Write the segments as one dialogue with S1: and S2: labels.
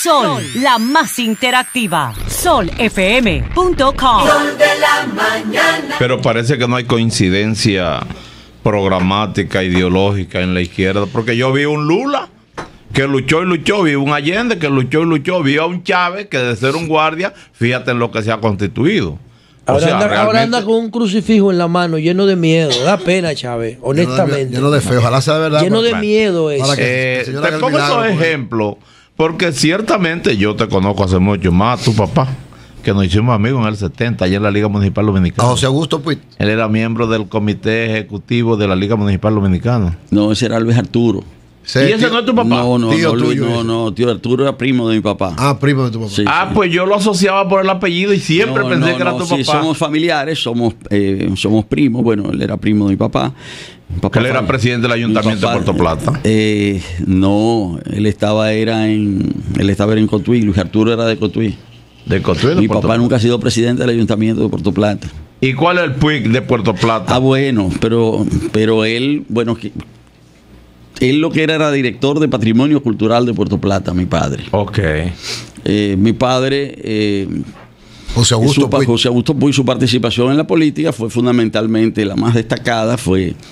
S1: Sol, la más interactiva. solfm.com.
S2: Sol de la mañana.
S3: Pero parece que no hay coincidencia programática, ideológica en la izquierda, porque yo vi un Lula que luchó y luchó, vi un Allende que luchó y luchó, vi a un Chávez que de ser un guardia, fíjate en lo que se ha constituido.
S4: Ahora anda con un crucifijo en la mano lleno de miedo. Da pena, Chávez, honestamente.
S5: Lleno de fe, ojalá sea de verdad.
S4: Lleno de miedo eso.
S3: Te pongo esos ejemplos porque ciertamente yo te conozco hace mucho más, tu papá, que nos hicimos amigos en el 70, allá en la Liga Municipal Dominicana.
S5: A José Augusto, pues.
S3: Él era miembro del comité ejecutivo de la Liga Municipal Dominicana.
S6: No, ese era Luis Arturo.
S3: ¿Y ese no es tu papá?
S6: No,
S5: Tío
S6: Luis,
S5: tuyo,
S6: no, tío Arturo era primo de mi papá.
S5: Ah, primo de tu papá.
S6: Sí, sí.
S3: Pues yo lo asociaba por el apellido y siempre pensé que era tu papá.
S6: Sí, somos familiares, somos primos. Bueno, él era primo de mi papá.
S3: Él era presidente del Ayuntamiento de Puerto Plata.
S6: No, él estaba en Cotuí. Luis Arturo era de Cotuí.
S3: De Cotuí, de
S6: mi
S3: Puerto
S6: papá
S3: Plata.
S6: nunca ha sido presidente del Ayuntamiento de Puerto Plata.
S3: ¿Y cuál es el PUIC de Puerto Plata?
S6: Ah, bueno, pero él, él lo que era director de Patrimonio Cultural de Puerto Plata, mi padre.
S3: Ok.
S6: Mi padre,
S5: José Augusto Puig.
S6: José Augusto Puig, su participación en la política fue fundamentalmente la más destacada.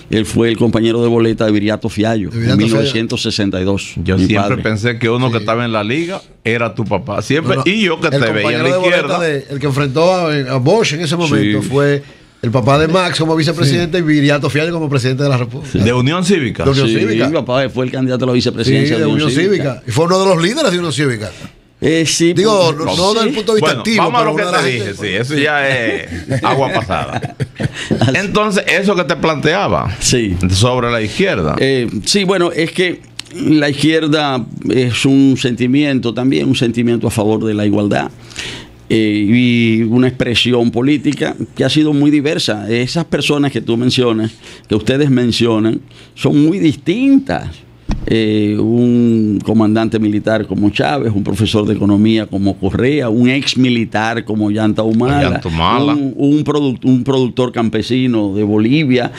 S6: Él fue el compañero de boleta de Viriato Fiallo en 1962.
S3: Yo siempre pensé que uno que estaba en la liga era tu papá. Siempre, y yo que te veía en la izquierda.
S5: El que enfrentó a Bosch en ese momento fue el papá de Max como vicepresidente y Viriato Fiallo como presidente de la República.
S3: ¿De Unión Cívica?
S5: De Unión Cívica.
S6: Mi papá fue el candidato a la vicepresidencia
S5: de Unión Cívica. Y fue uno de los líderes de Unión Cívica. Digo, no desde el punto de vista activo.
S3: Vamos a lo que te dije, sí, eso ya es agua pasada. Entonces, eso que te planteaba sobre la izquierda.
S6: Sí, bueno, es que la izquierda es un sentimiento también, un sentimiento a favor de la igualdad. Y una expresión política que ha sido muy diversa. Esas personas que tú mencionas, que ustedes mencionan, son muy distintas. Un comandante militar como Chávez, un profesor de economía como Correa, un ex militar como Yanta Humala, un productor campesino de Bolivia,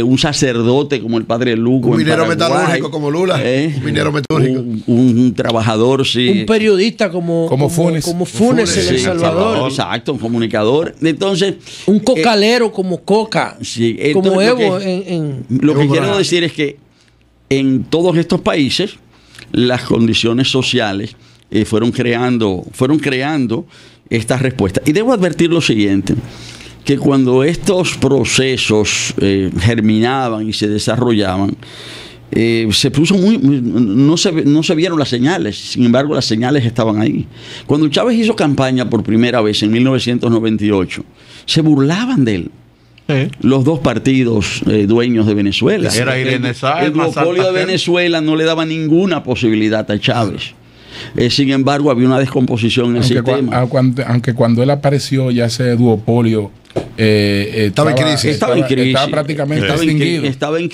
S6: un sacerdote como el padre Lugo,
S5: un minero metalúrgico como Lula, un minero metalúrgico,
S6: un trabajador,
S4: un periodista como Funes en El Salvador,
S6: exacto, un comunicador. Entonces,
S4: un cocalero como Coca, como Evo.
S6: Lo que quiero decir es que en todos estos países las condiciones sociales fueron creando estas respuestas. Y debo advertir lo siguiente, que cuando estos procesos germinaban y se desarrollaban, se puso no se vieron las señales. Sin embargo, las señales estaban ahí. Cuando Chávez hizo campaña por primera vez en 1998, se burlaban de él. Los dos partidos dueños de Venezuela.
S3: Era Irene Sáenz,
S6: el monopolio de Venezuela no le daba ninguna posibilidad a Chávez. Sin embargo, había una descomposición en el sistema.
S7: Aunque cuando él apareció, ya ese duopolio estaba en crisis. Estaba prácticamente extinguido.
S6: Estaba en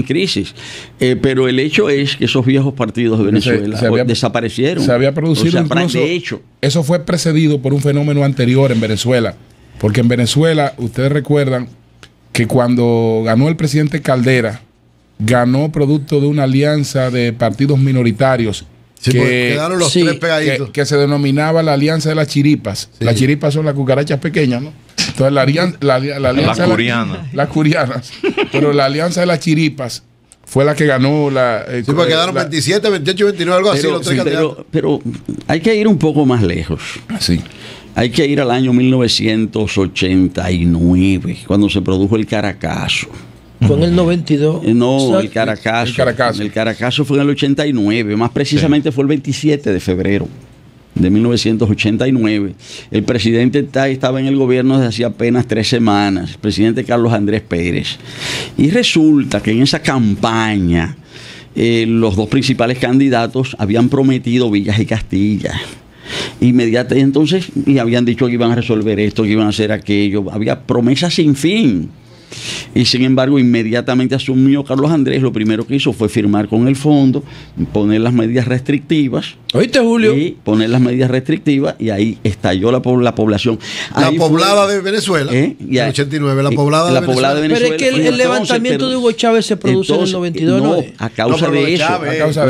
S6: crisis. Pero el hecho es que esos viejos partidos de Venezuela desaparecieron.
S7: Se había producido incluso, de hecho. Eso fue precedido por un fenómeno anterior en Venezuela. Porque en Venezuela, ustedes recuerdan que cuando ganó el presidente Caldera, ganó producto de una alianza de partidos minoritarios
S5: quedaron los tres pegaditos.
S7: Que se denominaba la Alianza de las Chiripas. Las chiripas son las cucarachas pequeñas, ¿no? Entonces la alianza las curianas. Pero la Alianza de las Chiripas fue la que ganó la...
S5: porque quedaron 27, 28, 29, algo así.
S6: Pero hay que ir un poco más lejos.
S7: Sí.
S6: Hay que ir al año 1989, cuando se produjo el Caracazo.
S4: Fue en el 92.
S6: No, el Caracazo. El Caracazo fue en el 89, más precisamente fue el 27 de febrero de 1989. El presidente estaba en el gobierno desde hacía apenas 3 semanas, el presidente Carlos Andrés Pérez. Y resulta que en esa campaña los dos principales candidatos habían prometido villas y castillas. Inmediatamente entonces, y habían dicho que iban a resolver esto, que iban a hacer aquello. Había promesas sin fin. Y sin embargo, inmediatamente asumió Carlos Andrés, lo primero que hizo fue firmar con el fondo, poner las medidas restrictivas.
S4: ¿Oíste, Julio?
S6: Y poner las medidas restrictivas y ahí estalló la población.
S5: La poblada de Venezuela, en el 89, la poblada de Venezuela.
S4: Pero es que el levantamiento de Hugo Chávez se produce en el 92, ¿no?
S6: A causa de eso.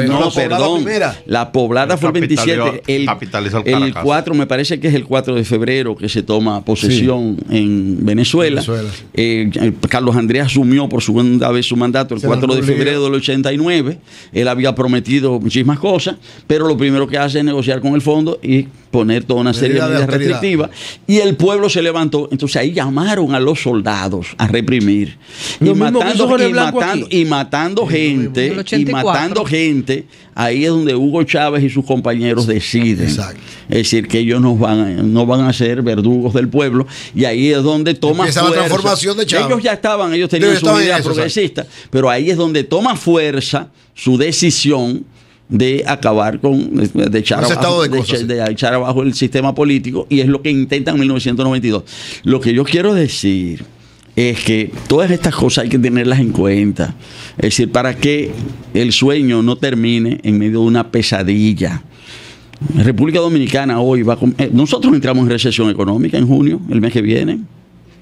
S6: No, perdón. La poblada fue el 27. El 4, me parece que es el 4 de febrero que se toma posesión en Venezuela. Carlos Andrés asumió por segunda vez su mandato el 4 de febrero del 89. Él había prometido muchísimas cosas, pero lo primero que hace es negociar con el fondo y poner toda una serie de medidas restrictivas. Y el pueblo se levantó. Entonces ahí llamaron a los soldados a reprimir. Y matando gente. Ahí es donde Hugo Chávez y sus compañeros deciden. Exacto. Es decir, que ellos no van a ser verdugos del pueblo. Y ahí es donde toma fuerza. La transformación de Chávez. Ellos tenían su idea progresista. Pero ahí es donde toma fuerza su decisión de acabar de echar abajo el sistema político, y es lo que intentan en 1992. Lo que yo quiero decir es que todas estas cosas hay que tenerlas en cuenta, es decir, para que el sueño no termine en medio de una pesadilla. República Dominicana hoy nosotros entramos en recesión económica en junio, el mes que viene.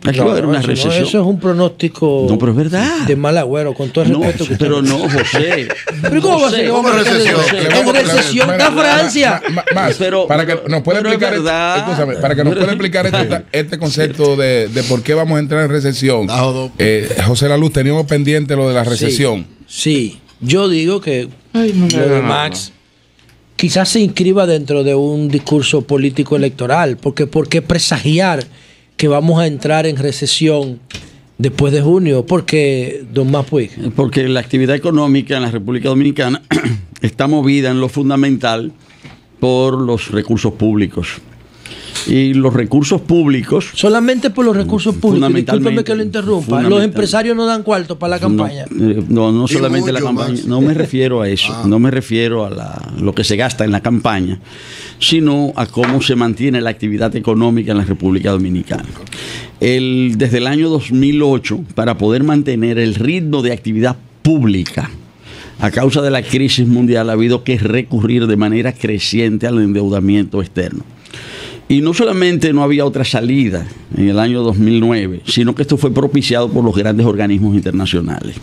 S6: Aquí va a haber una recesión.
S4: Eso es un pronóstico
S6: pero es verdad.
S4: De mal agüero, con todo el respeto que
S6: pero no, José.
S4: ¿Pero cómo va a ser? ¿Cómo recesión? En recesión está Francia.
S7: Para que nos pueda explicar este concepto de por qué vamos a entrar en recesión. José La Luz, teníamos pendiente lo de la recesión.
S4: Sí. Yo digo que lo de Max quizás se inscriba dentro de un discurso político electoral, porque ¿por qué presagiar que vamos a entrar en recesión después de junio? Porque, don Mapuig.
S6: Porque la actividad económica en la República Dominicana está movida en lo fundamental por los recursos públicos. Y los recursos públicos...
S4: Solamente por los recursos públicos. Discúlpeme que lo interrumpa. Los empresarios no dan cuarto para la campaña.
S6: No solamente la campaña. Más. No me refiero a eso. No me refiero a lo que se gasta en la campaña, sino a cómo se mantiene la actividad económica en la República Dominicana. Desde el año 2008, para poder mantener el ritmo de actividad pública, a causa de la crisis mundial, ha habido que recurrir de manera creciente al endeudamiento externo. Y no solamente no había otra salida en el año 2009, sino que esto fue propiciado por los grandes organismos internacionales.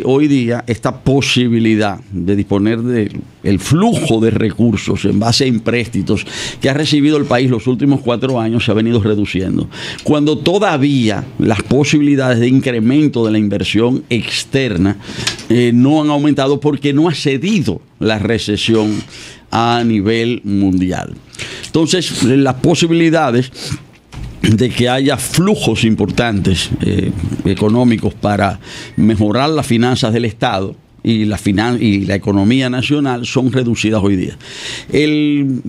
S6: Hoy día esta posibilidad de disponer del flujo de recursos en base a empréstitos que ha recibido el país los últimos 4 años se ha venido reduciendo. Cuando todavía las posibilidades de incremento de la inversión externa no han aumentado porque no ha cedido la recesión a nivel mundial. Entonces, las posibilidades de que haya flujos importantes económicos para mejorar las finanzas del Estado y la economía nacional son reducidas hoy día. El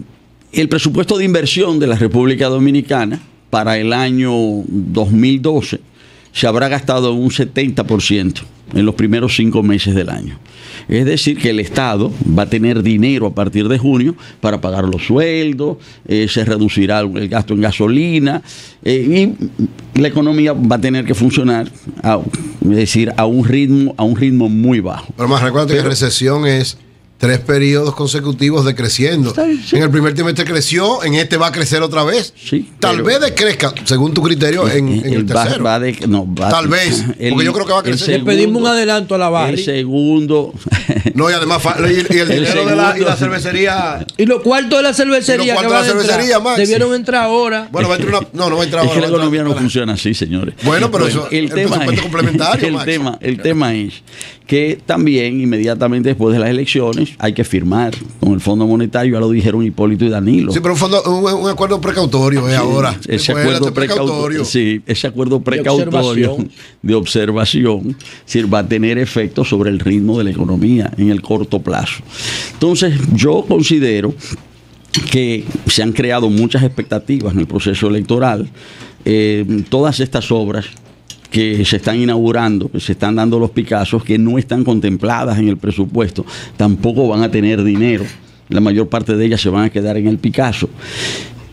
S6: presupuesto de inversión de la República Dominicana para el año 2012 se habrá gastado un 70% en los primeros 5 meses del año. Es decir, que el Estado va a tener dinero a partir de junio para pagar los sueldos, se reducirá el gasto en gasolina y la economía va a tener que funcionar a un ritmo muy bajo.
S5: Pero más recuerda que recesión es 3 periodos consecutivos decreciendo. Sí. En el primer trimestre creció, en este va a crecer otra vez. Sí, tal vez decrezca, según tu criterio, en el tercero. Tal vez, porque yo creo que va a crecer.
S4: Le pedimos un adelanto a la barra.
S6: El segundo.
S5: No, y además, y el dinero de la cervecería.
S4: Y los cuartos de la cervecería. Debieron entrar ahora.
S5: Bueno, va a entrar no va a entrar ahora.
S6: Es que la economía no funciona así, señores.
S5: Bueno, pero eso
S6: el tema es complementario. El tema es que también, inmediatamente después de las elecciones, hay que firmar con el Fondo Monetario, ya lo dijeron Hipólito y Danilo.
S5: Sí, pero un acuerdo precautorio ahora.
S6: Ese acuerdo precautorio. Sí, ese acuerdo precautorio de observación va a tener efecto sobre el ritmo de la economía en el corto plazo. Entonces, yo considero que se han creado muchas expectativas en el proceso electoral. Todas estas obras que se están inaugurando, que se están dando los Picassos, que no están contempladas en el presupuesto, tampoco van a tener dinero. La mayor parte de ellas se van a quedar en el Picasso.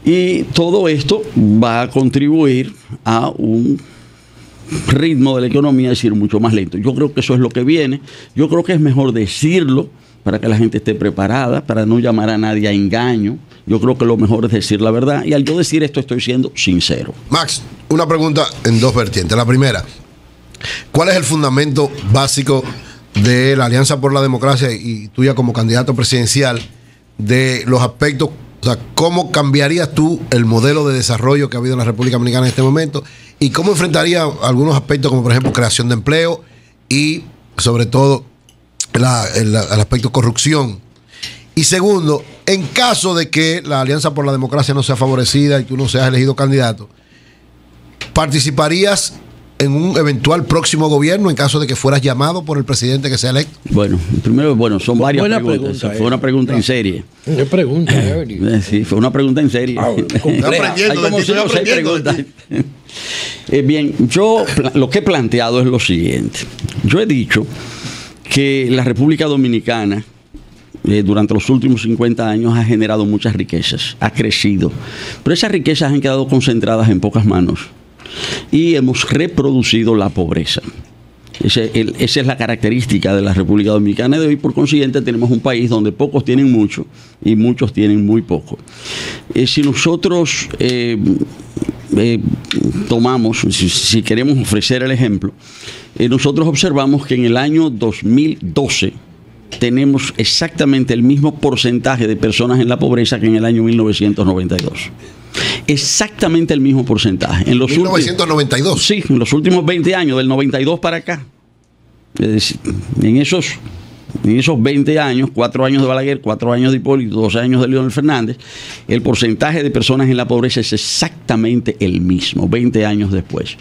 S6: Y todo esto va a contribuir a un ritmo de la economía es ir mucho más lento. Yo creo que eso es lo que viene. Yo creo que es mejor decirlo para que la gente esté preparada, para no llamar a nadie a engaño. Yo creo que lo mejor es decir la verdad. Y al yo decir esto estoy siendo sincero.
S5: Max, una pregunta en dos vertientes. La primera, ¿cuál es el fundamento básico de la Alianza por la Democracia y tuya como candidato presidencial de los aspectos? O sea, ¿cómo cambiarías tú el modelo de desarrollo que ha habido en la República Dominicana en este momento? ¿Y cómo enfrentarías algunos aspectos como, por ejemplo, creación de empleo y, sobre todo, el aspecto corrupción? Y segundo, en caso de que la Alianza por la Democracia no sea favorecida y tú no seas elegido candidato, ¿participarías en un eventual próximo gobierno en caso de que fueras llamado por el presidente que sea electo?
S6: Bueno, primero, son varias preguntas. Fue una pregunta en serie.
S4: ¿Qué pregunta?
S6: Sí, fue una pregunta en serie. Hay como 5 o 6 preguntas. Bien, yo lo que he planteado es lo siguiente. Yo he dicho que la República Dominicana durante los últimos 50 años ha generado muchas riquezas, ha crecido, pero esas riquezas han quedado concentradas en pocas manos y hemos reproducido la pobreza. Esa es la característica de la República Dominicana de hoy. Por consiguiente, tenemos un país donde pocos tienen mucho y muchos tienen muy poco. Si nosotros tomamos, si queremos ofrecer el ejemplo, nosotros observamos que en el año 2012 tenemos exactamente el mismo porcentaje de personas en la pobreza que en el año 1992. Exactamente el mismo porcentaje. En los
S5: 1992.
S6: Sí, en los últimos 20 años, del 92 para acá. Es decir, en esos 20 años, 4 años de Balaguer, 4 años de Hipólito, 2 años de Leonel Fernández, el porcentaje de personas en la pobreza es exactamente el mismo, 20 años después.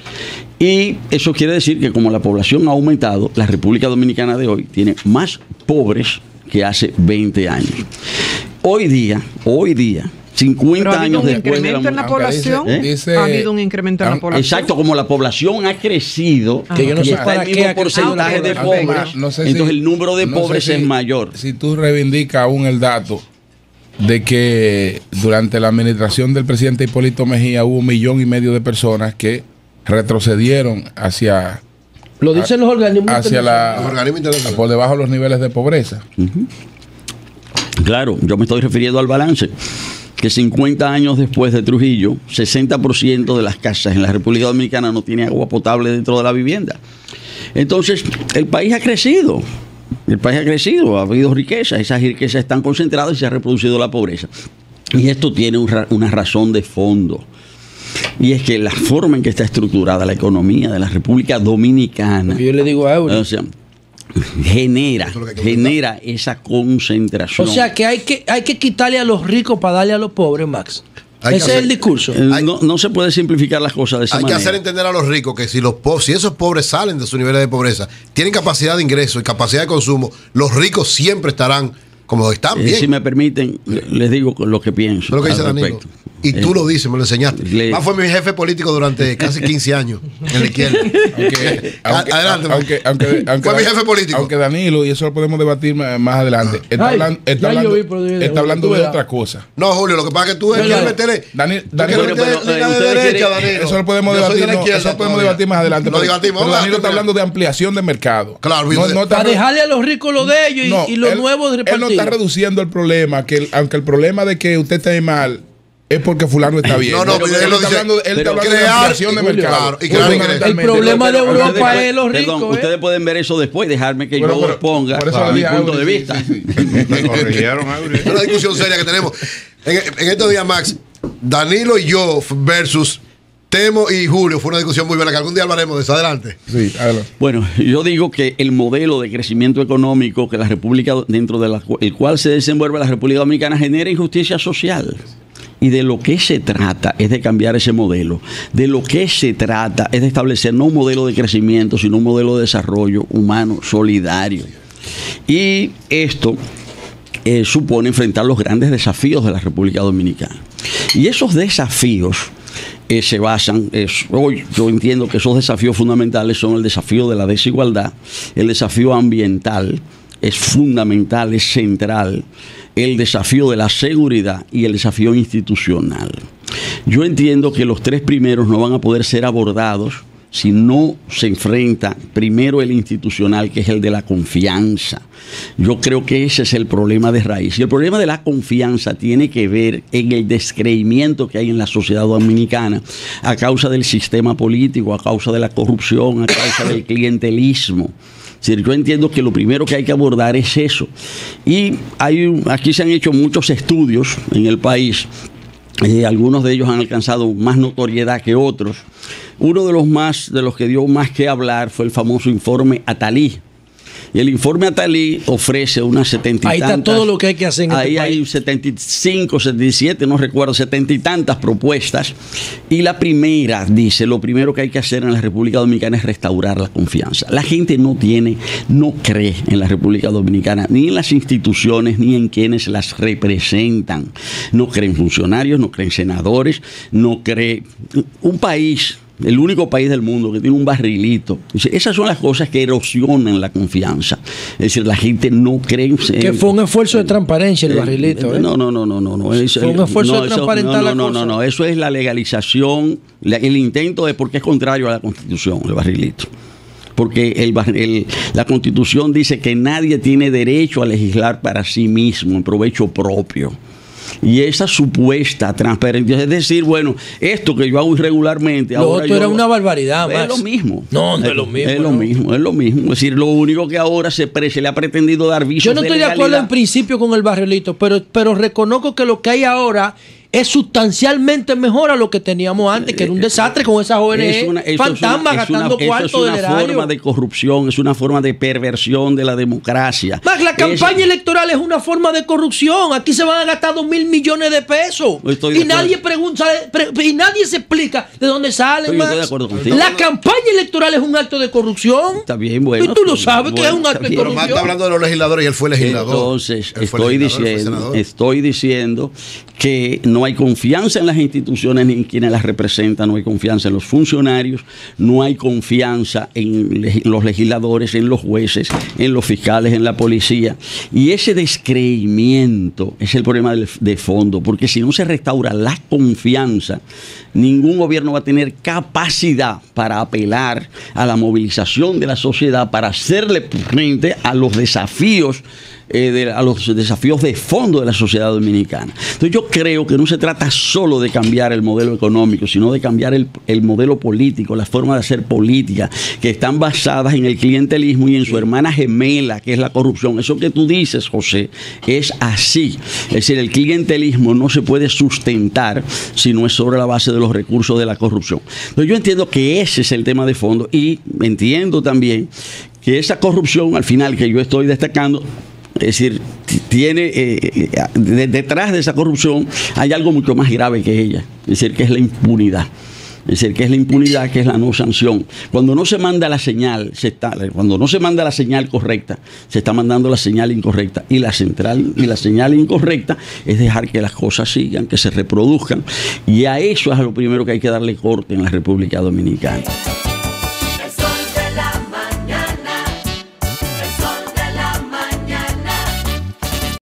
S6: Y eso quiere decir que como la población ha aumentado, la República Dominicana de hoy tiene más pobres que hace 20 años. Hoy día, 50 años después de
S8: la población, ha habido un incremento en la población.
S6: Exacto, como la población ha crecido,
S4: que yo no sé
S6: está el mismo porcentaje de pobres, entonces el número de pobres es mayor.
S7: Si tú reivindicas aún el dato de que durante la administración del presidente Hipólito Mejía hubo 1,5 millones de personas que retrocedieron hacia...
S4: Lo dicen los organismos
S7: internacionales, por debajo de los niveles de pobreza.
S6: Claro, yo me estoy refiriendo al balance. Que 50 años después de Trujillo, 60% de las casas en la República Dominicana no tiene agua potable dentro de la vivienda. Entonces, el país ha crecido. Ha habido riqueza. Esas riquezas están concentradas y se ha reproducido la pobreza. Y esto tiene una razón de fondo. Y es que la forma en que está estructurada la economía de la República Dominicana...
S4: Yo le digo a Eury.
S6: O sea, genera esa concentración.
S4: O sea que hay que quitarle a los ricos para darle a los pobres, Max. Ese es el discurso.
S6: No se puede simplificar las cosas de esa manera.
S5: Hay que hacer entender a los ricos que si esos pobres salen de su nivel de pobreza, tienen capacidad de ingreso y capacidad de consumo, los ricos siempre estarán como están bien.
S6: Si me permiten, les digo lo que pienso.
S5: Lo que dice Danilo. Y tú lo dices, me lo enseñaste. Fue mi jefe político durante casi 15 años en la izquierda. Adelante. Fue mi jefe político.
S7: Aunque Danilo, y eso lo podemos debatir más adelante, está hablando de otra cosa.
S5: No, Julio, lo que pasa es que tú quieres meterle...
S7: Danilo, eso lo podemos debatir más adelante. Pero Danilo está hablando de ampliación de mercado.
S5: Claro.
S4: Para dejarle a los ricos lo de ellos y los nuevos repartidos.
S7: Él no está reduciendo el problema, aunque el problema de que usted esté mal es porque fulano está bien.
S5: Él está hablando de ampliación de mercado.
S4: El problema de Europa es los ricos.
S6: Ustedes pueden ver eso después, dejarme que yo exponga mi punto de vista.
S5: Me corrigieron. Es una discusión seria que tenemos. En estos días, Max, Danilo y yo versus Temo y Julio, fue una discusión muy buena que algún día hablaremos de eso. Adelante.
S7: Sí, adelante.
S6: Bueno, yo digo que el modelo de crecimiento económico que la República, dentro del cual se desenvuelve la República Dominicana, genera injusticia social. Y de lo que se trata es de cambiar ese modelo. De lo que se trata es de establecer no un modelo de crecimiento, sino un modelo de desarrollo humano, solidario. Y esto supone enfrentar los grandes desafíos de la República Dominicana. Y esos desafíos se basan, hoy yo entiendo que esos desafíos fundamentales son el desafío de la desigualdad, el desafío ambiental, es fundamental, es central, el desafío de la seguridad y el desafío institucional. Yo entiendo que los 3 primeros no van a poder ser abordados si no se enfrenta primero el institucional, que es el de la confianza. Yo creo que ese es el problema de raíz. Y el problema de la confianza tiene que ver en el descreimiento que hay en la sociedad dominicana a causa del sistema político, a causa de la corrupción, a causa del clientelismo. Es decir, yo entiendo que lo primero que hay que abordar es eso. Y aquí se han hecho muchos estudios en el país. Algunos de ellos han alcanzado más notoriedad que otros. Uno de los que dio más que hablar fue el famoso informe Atalí. Y el informe Atalí ofrece unas 70 y
S4: ahí
S6: tantas.
S4: Ahí está todo lo que hay que hacer en
S6: ahí
S4: este
S6: hay
S4: país.
S6: 75, 77, no recuerdo, 70 y tantas propuestas. Y la primera dice, lo primero que hay que hacer en la República Dominicana es restaurar la confianza. La gente no cree en la República Dominicana, ni en las instituciones, ni en quienes las representan. No creen funcionarios, no creen senadores, no cree un país. El único país del mundo que tiene un barrilito. Esas son las cosas que erosionan la confianza. Es decir, la gente no cree.
S4: Que fue un esfuerzo de transparencia el barrilito.
S6: No.
S4: Fue un esfuerzo de transparentar la cosa.
S6: No. Eso es la legalización. El intento es porque es contrario a la Constitución, el barrilito. Porque la Constitución dice que nadie tiene derecho a legislar para sí mismo, en provecho propio. Y esa supuesta transparencia, es decir, bueno, esto que yo hago irregularmente.
S4: Lo otro era una barbaridad, Max.
S6: Es lo mismo.
S4: No es lo mismo.
S6: Es lo mismo. Es decir, lo único que ahora se le ha pretendido dar visos.
S4: Yo no estoy de acuerdo en principio con el barrilito, pero reconozco que lo que hay ahora es sustancialmente mejor a lo que teníamos antes, que era un desastre con esas ONG fantasmas gastando cuartos del erario.
S6: Es una forma de corrupción, es una forma de perversión de la democracia.
S4: Max, la campaña electoral es una forma de corrupción. Aquí se van a gastar 2.000 millones de pesos. Y nadie pregunta, y nadie se explica de dónde salen, Max.
S6: Estoy de acuerdo contigo.
S4: La campaña electoral es un acto de corrupción.
S6: Está bien, bueno.
S4: Y tú lo sabes que es un acto de corrupción.
S5: Pero está hablando de los legisladores y él fue legislador.
S6: Entonces, estoy diciendo que no hay confianza en las instituciones ni en quienes las representan, no hay confianza en los funcionarios, no hay confianza en los legisladores, en los jueces, en los fiscales, en la policía. Y ese descreimiento es el problema de fondo, porque si no se restaura la confianza, ningún gobierno va a tener capacidad para apelar a la movilización de la sociedad, para hacerle frente a los desafíos de fondo de la sociedad dominicana. Entonces yo creo que no se trata solo de cambiar el modelo económico, sino de cambiar el modelo político, la forma de hacer política, que están basadas en el clientelismo y en su hermana gemela, que es la corrupción. Eso que tú dices, José, es así. Es decir, el clientelismo no se puede sustentar si no es sobre la base de los recursos de la corrupción. Entonces yo entiendo que ese es el tema de fondo y entiendo también que esa corrupción, al final, que yo estoy destacando, es decir, tiene detrás de esa corrupción hay algo mucho más grave que ella, es decir, que es la impunidad. Es decir, que es la impunidad, que es la no sanción. Cuando no se manda la señal, cuando no se manda la señal correcta, se está mandando la señal incorrecta. Y la señal incorrecta es dejar que las cosas sigan, que se reproduzcan. Y a eso es a lo primero que hay que darle corte en la República Dominicana.